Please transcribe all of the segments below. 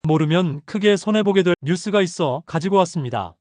모르면 크게 손해보게 될 뉴스가 있어 가지고 왔습니다.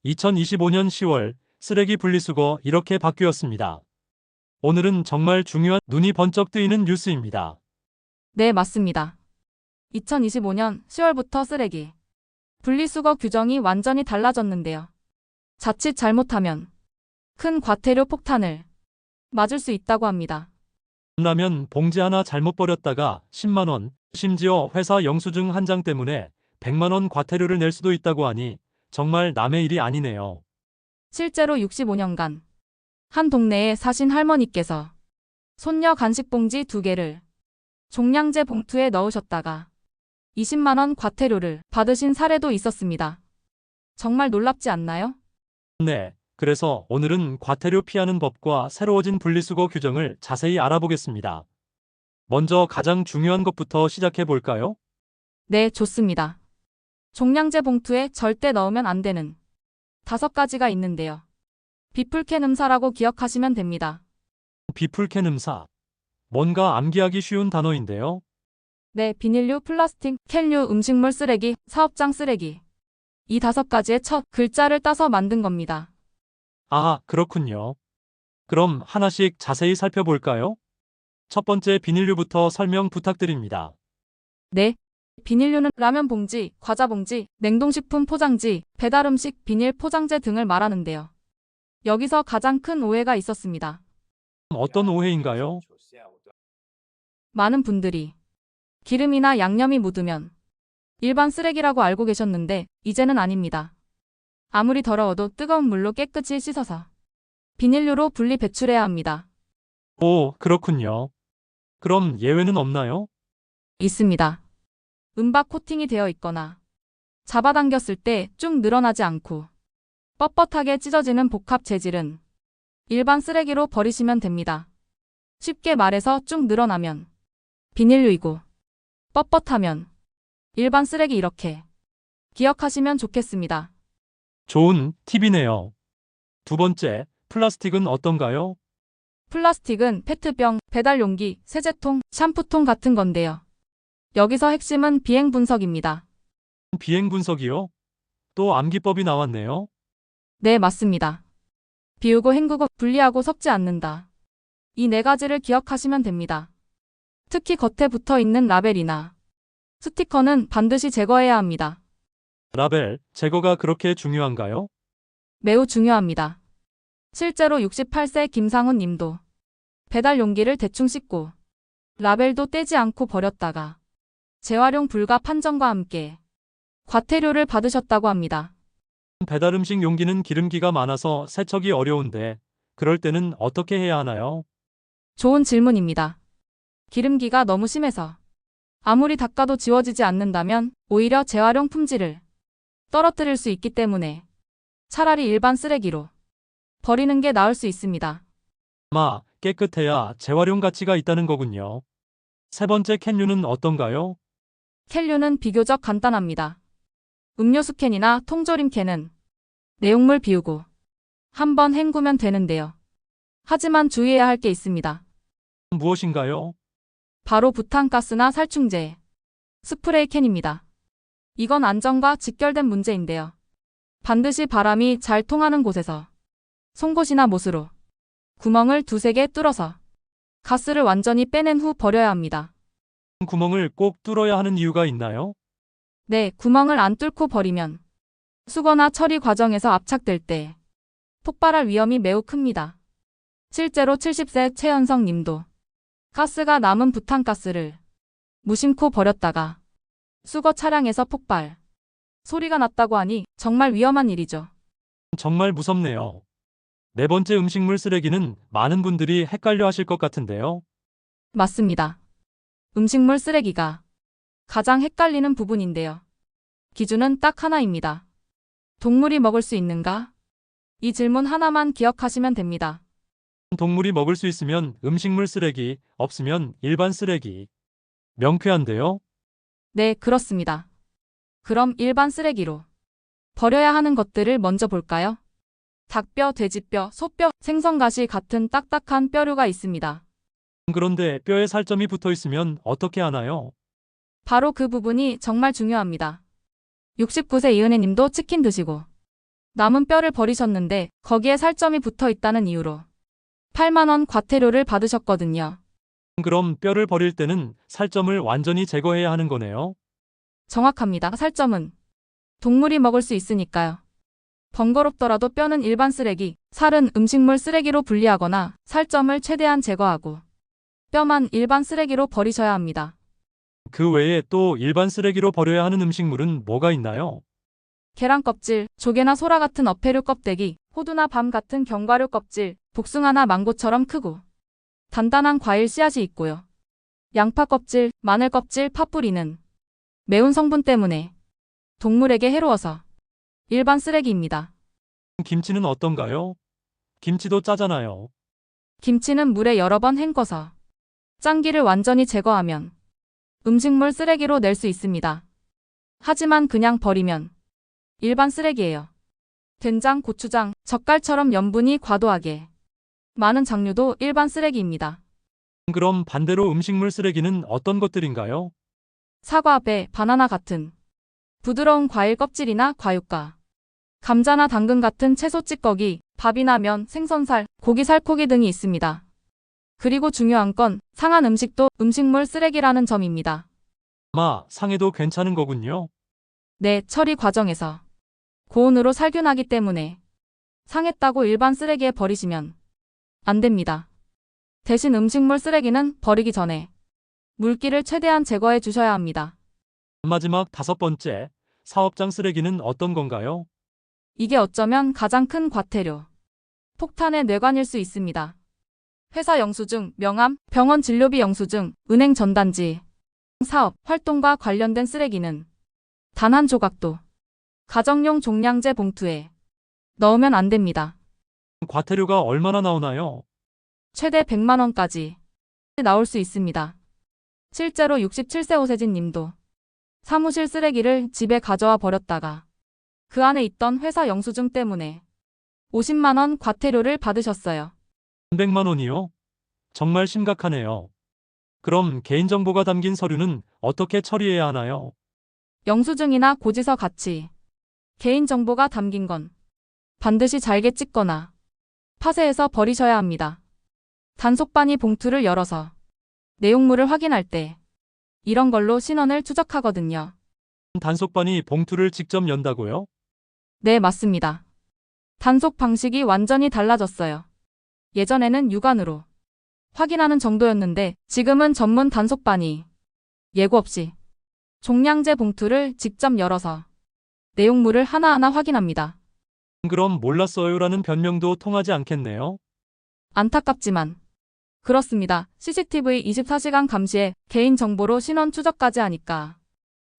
2025년 10월 쓰레기 분리수거 이렇게 바뀌었습니다. 오늘은 정말 중요한 눈이 번쩍 뜨이는 뉴스입니다. 네, 맞습니다. 2025년 10월부터 쓰레기 분리수거 규정이 완전히 달라졌는데요. 자칫 잘못하면 큰 과태료 폭탄을 맞을 수 있다고 합니다. 라면 봉지 하나 잘못 버렸다가 10만 원, 심지어 회사 영수증 한 장 때문에 100만 원 과태료를 낼 수도 있다고 하니 정말 남의 일이 아니네요. 실제로 65년간 한 동네에 사신 할머니께서 손녀 간식 봉지 2개를 종량제 봉투에 넣으셨다가 20만 원 과태료를 받으신 사례도 있었습니다. 정말 놀랍지 않나요? 네, 그래서 오늘은 과태료 피하는 법과 새로워진 분리수거 규정을 자세히 알아보겠습니다. 먼저 가장 중요한 것부터 시작해 볼까요? 네, 좋습니다. 종량제 봉투에 절대 넣으면 안 되는 5가지가 있는데요. 비풀캔 음사라고 기억하시면 됩니다. 비풀캔 음사. 뭔가 암기하기 쉬운 단어인데요. 네, 비닐류, 플라스틱, 캔류, 음식물 쓰레기, 사업장 쓰레기. 이 5가지의 첫 글자를 따서 만든 겁니다. 아, 그렇군요. 그럼 하나씩 자세히 살펴볼까요? 첫 번째 비닐류부터 설명 부탁드립니다. 네. 비닐류는 라면 봉지, 과자 봉지, 냉동식품 포장지, 배달음식, 비닐 포장재 등을 말하는데요. 여기서 가장 큰 오해가 있었습니다. 어떤 오해인가요? 많은 분들이 기름이나 양념이 묻으면 일반 쓰레기라고 알고 계셨는데 이제는 아닙니다. 아무리 더러워도 뜨거운 물로 깨끗이 씻어서 비닐류로 분리 배출해야 합니다. 오, 그렇군요. 그럼 예외는 없나요? 있습니다. 은박 코팅이 되어 있거나 잡아당겼을 때 쭉 늘어나지 않고 뻣뻣하게 찢어지는 복합 재질은 일반 쓰레기로 버리시면 됩니다. 쉽게 말해서 쭉 늘어나면 비닐류이고 뻣뻣하면 일반 쓰레기 이렇게 기억하시면 좋겠습니다. 좋은 팁이네요. 두 번째, 플라스틱은 어떤가요? 플라스틱은 페트병, 배달용기, 세제통, 샴푸통 같은 건데요. 여기서 핵심은 비행 분석입니다. 비행 분석이요? 또 암기법이 나왔네요. 네, 맞습니다. 비우고 헹구고 분리하고 섞지 않는다. 이 4가지를 기억하시면 됩니다. 특히 겉에 붙어 있는 라벨이나 스티커는 반드시 제거해야 합니다. 라벨, 제거가 그렇게 중요한가요? 매우 중요합니다. 실제로 68세 김상훈 님도 배달 용기를 대충 씻고 라벨도 떼지 않고 버렸다가 재활용 불가 판정과 함께 과태료를 받으셨다고 합니다. 배달 음식 용기는 기름기가 많아서 세척이 어려운데, 그럴 때는 어떻게 해야 하나요? 좋은 질문입니다. 기름기가 너무 심해서 아무리 닦아도 지워지지 않는다면 오히려 재활용 품질을 떨어뜨릴 수 있기 때문에 차라리 일반 쓰레기로 버리는 게 나을 수 있습니다. 아마 깨끗해야 재활용 가치가 있다는 거군요. 세 번째 캔류는 어떤가요? 캔류는 비교적 간단합니다. 음료수 캔이나 통조림 캔은 내용물 비우고 한번 헹구면 되는데요. 하지만 주의해야 할 게 있습니다. 무엇인가요? 바로 부탄가스나 살충제, 스프레이 캔입니다. 이건 안전과 직결된 문제인데요. 반드시 바람이 잘 통하는 곳에서 송곳이나 못으로 구멍을 2~3개 뚫어서 가스를 완전히 빼낸 후 버려야 합니다. 구멍을 꼭 뚫어야 하는 이유가 있나요? 네, 구멍을 안 뚫고 버리면 수거나 처리 과정에서 압착될 때 폭발할 위험이 매우 큽니다. 실제로 70세 최연성 님도 가스가 남은 부탄가스를 무심코 버렸다가 수거 차량에서 폭발 소리가 났다고 하니 정말 위험한 일이죠. 정말 무섭네요. 네 번째 음식물 쓰레기는 많은 분들이 헷갈려 하실 것 같은데요. 맞습니다. 음식물 쓰레기가 가장 헷갈리는 부분인데요. 기준은 딱 하나입니다. 동물이 먹을 수 있는가? 이 질문 하나만 기억하시면 됩니다. 동물이 먹을 수 있으면 음식물 쓰레기, 없으면 일반 쓰레기. 명쾌한데요? 네, 그렇습니다. 그럼 일반 쓰레기로 버려야 하는 것들을 먼저 볼까요? 닭뼈, 돼지뼈, 소뼈, 생선가시 같은 딱딱한 뼈류가 있습니다. 그런데 뼈에 살점이 붙어 있으면 어떻게 하나요? 바로 그 부분이 정말 중요합니다. 69세 이은혜 님도 치킨 드시고 남은 뼈를 버리셨는데 거기에 살점이 붙어 있다는 이유로 8만 원 과태료를 받으셨거든요. 그럼 뼈를 버릴 때는 살점을 완전히 제거해야 하는 거네요. 정확합니다. 살점은 동물이 먹을 수 있으니까요. 번거롭더라도 뼈는 일반 쓰레기, 살은 음식물 쓰레기로 분리하거나 살점을 최대한 제거하고 뼈만 일반 쓰레기로 버리셔야 합니다. 그 외에 또 일반 쓰레기로 버려야 하는 음식물은 뭐가 있나요? 계란 껍질, 조개나 소라 같은 어패류 껍데기, 호두나 밤 같은 견과류 껍질, 복숭아나 망고처럼 크고 단단한 과일 씨앗이 있고요. 양파 껍질, 마늘 껍질, 팥뿌리는 매운 성분 때문에 동물에게 해로워서 일반 쓰레기입니다. 김치는 어떤가요? 김치도 짜잖아요. 김치는 물에 여러 번 헹궈서 짠기를 완전히 제거하면 음식물 쓰레기로 낼 수 있습니다. 하지만 그냥 버리면 일반 쓰레기예요. 된장, 고추장, 젓갈처럼 염분이 과도하게 많은 장류도 일반 쓰레기입니다. 그럼 반대로 음식물 쓰레기는 어떤 것들인가요? 사과, 배, 바나나 같은 부드러운 과일 껍질이나 과육과 감자나 당근 같은 채소 찌꺼기, 밥이나 면, 생선살, 고기 살코기 등이 있습니다. 그리고 중요한 건 상한 음식도 음식물 쓰레기라는 점입니다. 아마 상해도 괜찮은 거군요. 네, 처리 과정에서 고온으로 살균하기 때문에 상했다고 일반 쓰레기에 버리시면 안 됩니다. 대신 음식물 쓰레기는 버리기 전에 물기를 최대한 제거해 주셔야 합니다. 마지막 5번째, 사업장 쓰레기는 어떤 건가요? 이게 어쩌면 가장 큰 과태료, 폭탄의 뇌관일 수 있습니다. 회사 영수증, 명함, 병원 진료비 영수증, 은행 전단지, 사업, 활동과 관련된 쓰레기는 단 한 조각도 가정용 종량제 봉투에 넣으면 안 됩니다. 과태료가 얼마나 나오나요? 최대 100만 원까지 나올 수 있습니다. 실제로 67세 오세진 님도 사무실 쓰레기를 집에 가져와 버렸다가 그 안에 있던 회사 영수증 때문에 50만 원 과태료를 받으셨어요. 300만 원이요? 정말 심각하네요. 그럼 개인정보가 담긴 서류는 어떻게 처리해야 하나요? 영수증이나 고지서 같이 개인정보가 담긴 건 반드시 잘게 찢거나 파쇄해서 버리셔야 합니다. 단속반이 봉투를 열어서 내용물을 확인할 때 이런 걸로 신원을 추적하거든요. 단속반이 봉투를 직접 연다고요? 네, 맞습니다. 단속 방식이 완전히 달라졌어요. 예전에는 육안으로 확인하는 정도였는데 지금은 전문 단속반이 예고 없이 종량제 봉투를 직접 열어서 내용물을 하나하나 확인합니다. 그럼 몰랐어요라는 변명도 통하지 않겠네요. 안타깝지만 그렇습니다. CCTV 24시간 감시에 개인정보로 신원 추적까지 하니까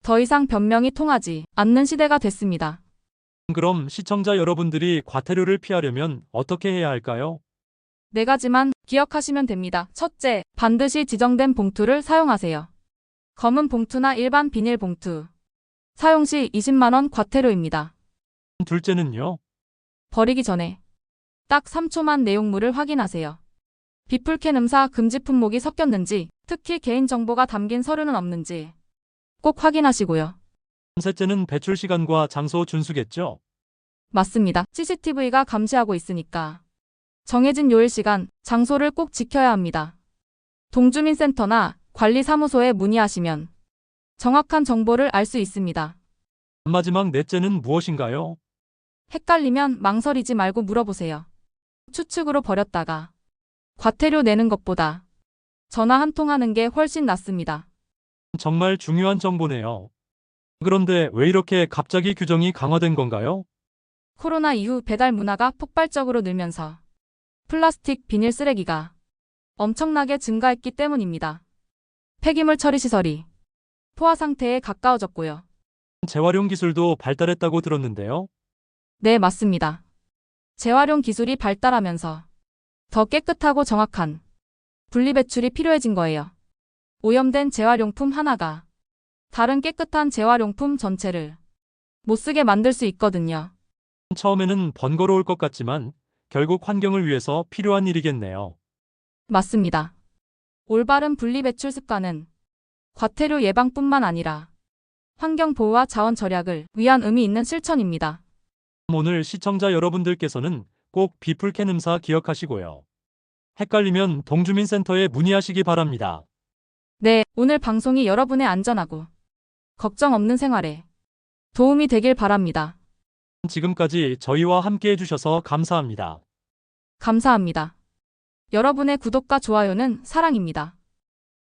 더 이상 변명이 통하지 않는 시대가 됐습니다. 그럼 시청자 여러분들이 과태료를 피하려면 어떻게 해야 할까요? 4가지만 기억하시면 됩니다. 첫째, 반드시 지정된 봉투를 사용하세요. 검은 봉투나 일반 비닐 봉투. 사용 시 20만 원 과태료입니다. 둘째는요? 버리기 전에 딱 3초만 내용물을 확인하세요. 비풀캔 음사 금지 품목이 섞였는지, 특히 개인정보가 담긴 서류는 없는지 꼭 확인하시고요. 셋째는 배출 시간과 장소 준수겠죠? 맞습니다. CCTV가 감시하고 있으니까 정해진 요일 시간, 장소를 꼭 지켜야 합니다. 동주민센터나 관리사무소에 문의하시면 정확한 정보를 알 수 있습니다. 마지막 넷째는 무엇인가요? 헷갈리면 망설이지 말고 물어보세요. 추측으로 버렸다가 과태료 내는 것보다 전화 한 통 하는 게 훨씬 낫습니다. 정말 중요한 정보네요. 그런데 왜 이렇게 갑자기 규정이 강화된 건가요? 코로나 이후 배달 문화가 폭발적으로 늘면서 플라스틱, 비닐 쓰레기가 엄청나게 증가했기 때문입니다. 폐기물 처리 시설이 포화 상태에 가까워졌고요. 재활용 기술도 발달했다고 들었는데요. 네, 맞습니다. 재활용 기술이 발달하면서 더 깨끗하고 정확한 분리배출이 필요해진 거예요. 오염된 재활용품 하나가 다른 깨끗한 재활용품 전체를 못쓰게 만들 수 있거든요. 처음에는 번거로울 것 같지만 결국 환경을 위해서 필요한 일이겠네요. 맞습니다. 올바른 분리배출 습관은 과태료 예방뿐만 아니라 환경 보호와 자원 절약을 위한 의미 있는 실천입니다. 오늘 시청자 여러분들께서는 꼭 비풀캔 음사 기억하시고요. 헷갈리면 동주민센터에 문의하시기 바랍니다. 네, 오늘 방송이 여러분의 안전하고 걱정 없는 생활에 도움이 되길 바랍니다. 지금까지 저희와 함께 해주셔서 감사합니다. 감사합니다. 여러분의 구독과 좋아요는 사랑입니다.